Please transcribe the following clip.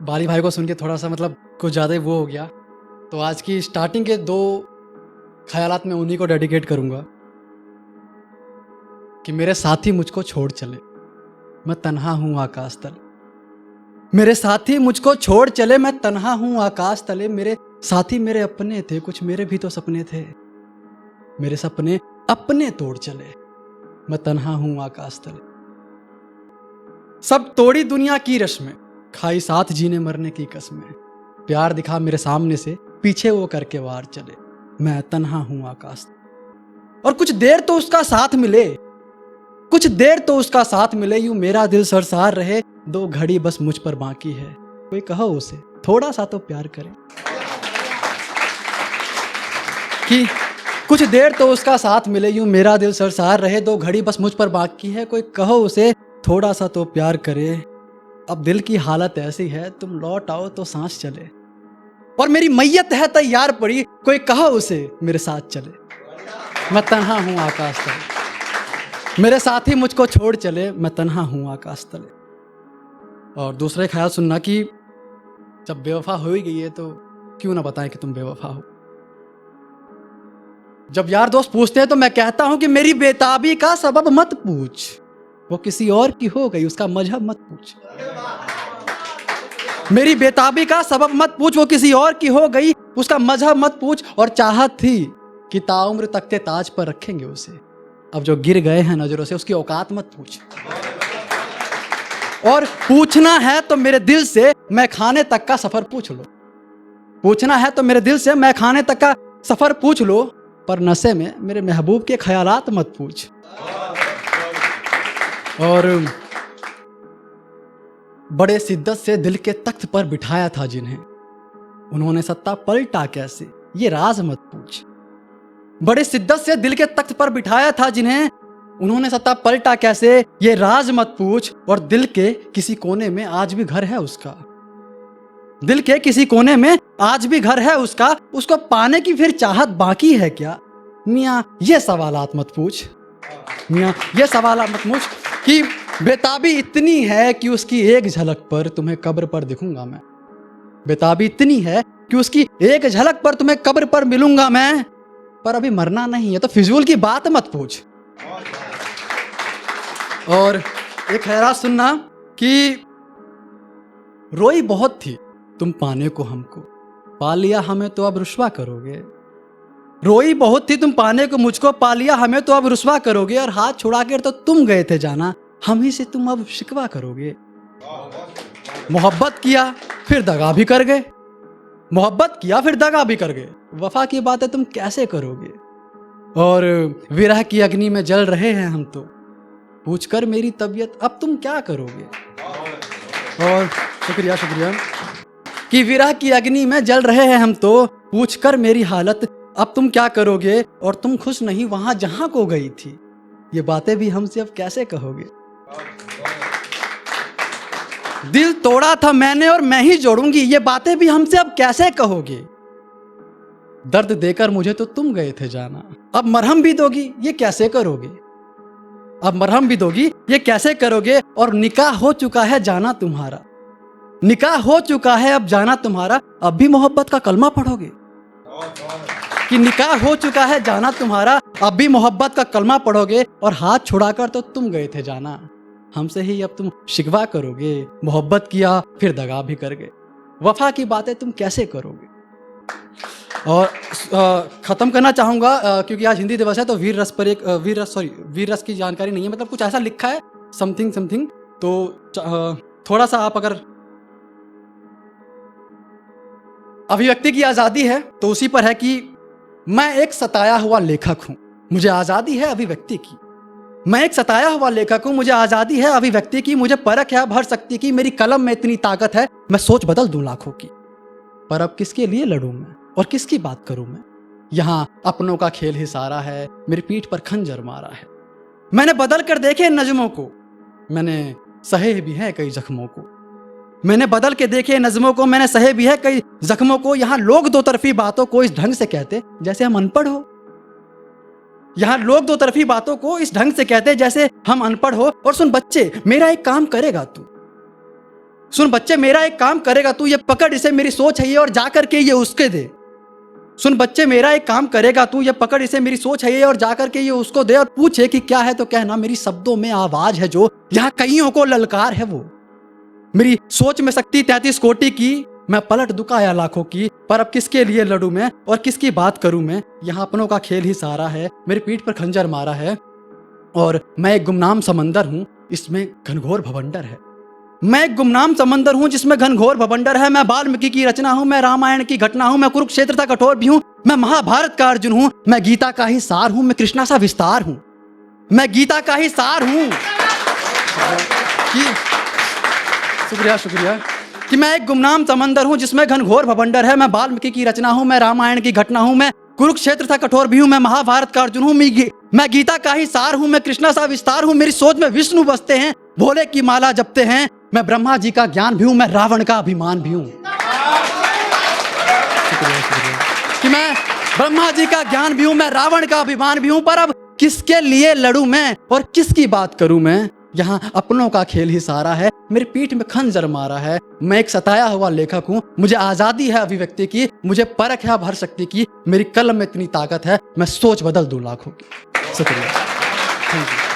बाली भाई को सुन के थोड़ा सा मतलब कुछ ज़्यादा ही वो हो गया। तो आज की स्टार्टिंग के 2 ख़यालात मैं उन्हीं को डेडिकेट करूँगा कि मेरे साथी मुझको छोड़ चले, मैं तन्हा हूँ आकाश तले। मेरे साथी मुझको छोड़ चले, मैं तन्हा हूँ आकाश तले। मेरे साथी मेरे अपने थे, कुछ मेरे भी तो सपने थे। मेरे सपने अपने तोड़ चले, मैं तन्हा हूँ आकाश तले। सब तोड़ी दुनिया की रस्में, खाई साथ जीने मरने की कसमें। प्यार दिखा मेरे सामने से, पीछे वो करके वार चले, मैं तन्हा हूँ आकाश तले। और कुछ देर तो उसका साथ मिले, कुछ देर तो उसका साथ मिले, यूं मेरा दिल सरसार रहे। 2 घड़ी बस मुझ पर बाकी है, कोई कहो उसे थोड़ा सा तो प्यार करे। कि कुछ देर तो उसका साथ मिले, यूं मेरा दिल सरसार रहे। 2 घड़ी बस मुझ पर बाकी है, कोई कहो उसे थोड़ा सा तो प्यार करे। अब दिल की हालत ऐसी है, तुम लौट आओ तो सांस चले। और मेरी मैयत है तैयार पड़ी, कोई कहो उसे मेरे साथ चले, मैं तन्हा हूँ आकाश तले। मेरे साथी मुझको छोड़ चले, मैं तन्हा हूँ आकाश तले। और दूसरा ख्याल सुनना कि जब बेवफा हो ही गई है तो क्यों ना बताएं कि तुम बेवफा हो। जब यार दोस्त पूछते हैं तो मैं कहता हूं कि मेरी बेताबी का सबब मत पूछ, वो किसी और की हो गई उसका मजहब मत पूछ। मेरी बेताबी का सबब मत पूछ, वो किसी और की हो गई उसका मजहब मत पूछ। और चाहत थी कि ताउम्र तख्ते ताज पर रखेंगे उसे, अब जो गिर गए हैं नजरों से उसकी औकात मत पूछ। और पूछना है तो मेरे दिल से मैं खाने तक का सफर पूछ लो, पूछना है तो मेरे दिल से मैं खाने तक का सफर पूछ लो। पर नशे में मेरे महबूब के ख्यालात मत पूछ। और बड़े शिद्दत से दिल के तख्त पर बिठाया था जिन्हें, उन्होंने सत्ता पलटा कैसे ये राज मत पूछ। बड़े शिद्दत से दिल के तख्त पर बिठाया था जिन्हें, उन्होंने सत्ता पलटा कैसे ये राज मत पूछ। और दिल के किसी कोने में आज भी घर है उसका, दिल के किसी कोने में आज भी घर है उसका, उसको पाने की फिर चाहत बाकी है क्या। मियाँ ये सवालात मत पूछ, मियाँ ये सवालात मत पूछ कि बेताबी इतनी है कि उसकी एक झलक पर तुम्हें कब्र पर दिखूंगा मैं। बेताबी इतनी है कि उसकी एक झलक पर तुम्हें कब्र पर मिलूंगा मैं। पर अभी मरना नहीं है तो फिजूल की बात मत पूछ। और एक हैरान सुनना कि रोई बहुत थी तुम पाने को हमको, पा लिया हमें तो अब रुस्वा करोगे। रोई बहुत थी तुम पाने को मुझको, पा लिया हमें तो अब रुस्वा करोगे। और हाथ छुड़ा कर तो तुम गए थे जाना, हम ही से तुम अब शिकवा करोगे। मोहब्बत किया फिर दगा भी कर गए, मोहब्बत किया फिर दगा भी कर गए, वफा की बातें तुम कैसे करोगे। और विरह की अग्नि में जल रहे हैं हम तो, पूछकर मेरी तबीयत अब तुम क्या करोगे। और शुक्रिया शुक्रिया कि विरह की अग्नि में जल रहे हैं हम तो, पूछकर मेरी हालत अब तुम क्या करोगे। और तुम खुश नहीं वहां जहां को गई थी, ये बातें भी हमसे अब कैसे कहोगे। दिल तोड़ा था मैंने और मैं ही जोड़ूंगी, ये बातें भी हमसे अब कैसे कहोगे। दर्द देकर मुझे तो तुम गए थे जाना, अब मरहम भी दोगी ये कैसे करोगे। अब मरहम भी दोगी ये कैसे करोगे। और निकाह हो चुका है जाना तुम्हारा, निकाह हो चुका है अब जाना तुम्हारा, अब भी मोहब्बत का कलमा पढ़ोगे। कि निकाह हो चुका है जाना तुम्हारा, अब भी मोहब्बत का कलमा पढ़ोगे। और हाथ छुड़ाकर तो तुम गए थे जाना, हमसे ही अब तुम शिकवा करोगे। मोहब्बत किया फिर दगा भी कर गए, वफा की बातें तुम कैसे करोगे। और ख़त्म करना चाहूँगा क्योंकि आज हिंदी दिवस है तो वीर रस पर एक वीर रस की जानकारी नहीं है, मतलब कुछ ऐसा लिखा है समथिंग समथिंग। तो थोड़ा सा आप अगर अभिव्यक्ति की आज़ादी है तो उसी पर है कि मैं एक सताया हुआ लेखक हूँ, मुझे आज़ादी है अभिव्यक्ति की। मैं एक सताया हुआ लेखक हूँ, मुझे आज़ादी है अभिव्यक्ति की। मुझे परख है अब हर शक्ति की, मेरी कलम में इतनी ताकत है मैं सोच बदल दूं लाखों की। पर अब किसके लिए लड़ूं मैं और किसकी बात करूं मैं। यहाँ अपनों का खेल ही सारा है, मेरी पीठ पर खंजर मारा है। मैंने बदल कर देखे नज़मों को, मैंने सहे भी है कई जख्मों को। मैंने बदल के देखे नज़मों को, मैंने सहे भी है कई जख्मों को। यहाँ लोग दो तरफी बातों को इस ढंग से कहते जैसे हम अनपढ़ हो। यहाँ लोग दो तरफी बातों को इस ढंग से कहते जैसे हम अनपढ़ हो। और सुन बच्चे मेरा एक काम करेगा तू, सुन बच्चे मेरा एक काम करेगा तू, ये पकड़ इसे, मेरी सोच है ये, और जाकर के ये उसके दे। सुन बच्चे मेरा एक काम करेगा तू, ये पकड़ इसे, मेरी सोच है ये, और जाकर के ये उसको दे, और पूछे कि क्या है तो कहना, मेरी शब्दों में आवाज है जो यहाँ कईयों को ललकार है वो। मेरी सोच में शक्ति 33 कोटि की, मैं पलट दुकाया लाखों की, पर अब किसके लिए लड़ूं मैं और किसकी बात करूं मैं। यहाँ अपनों का खेल ही सारा है, मेरी पीठ पर खंजर मारा है, और मैं एक गुमनाम समंदर हूँ, इसमें घनघोर भवंडर है। मैं एक गुमनाम समंदर हूँ जिसमें घनघोर भवंडर है। मैं वाल्मीकि की रचना हूँ, मैं रामायण की घटना हूँ, मैं कुरुक्षेत्र का कठोर भी हूँ, मैं महाभारत का अर्जुन हूँ, मैं गीता का ही सार हूँ, मैं कृष्णा सा विस्तार हूँ, मैं गीता का ही सार हूँ। शुक्रिया शुक्रिया कि मैं एक गुमनाम समंदर हूँ जिसमें घनघोर भवंडर है। मैं वाल्मीकि की रचना हूँ, मैं रामायण की घटना हूँ, मैं कुरुक्षेत्र था कठोर भी हूँ, मैं महाभारत का अर्जुन हूँ, मैं गीता का ही सार हूँ, मैं कृष्णा सा विस्तार हूँ। मेरी सोच में विष्णु बसते हैं, भोले की माला जपते हैं, मैं ब्रह्मा जी का ज्ञान भी हूँ, मैं रावण का अभिमान भी हूँ। कि मैं ब्रह्मा जी का ज्ञान भी हूँ, मैं रावण का अभिमान भी हूँ, पर अब किसके लिए लड़ूं मैं और किसकी बात करूं मैं। यहाँ अपनों का खेल ही सारा है, मेरी पीठ में खंजर मारा है। मैं एक सताया हुआ लेखक हूँ, मुझे आजादी है अभिव्यक्ति की, मुझे परख है अब हर शक्ति की, मेरी कलम में इतनी ताकत है, मैं सोच बदल दूं लाखों की। शुक्रिया, थैंक यू।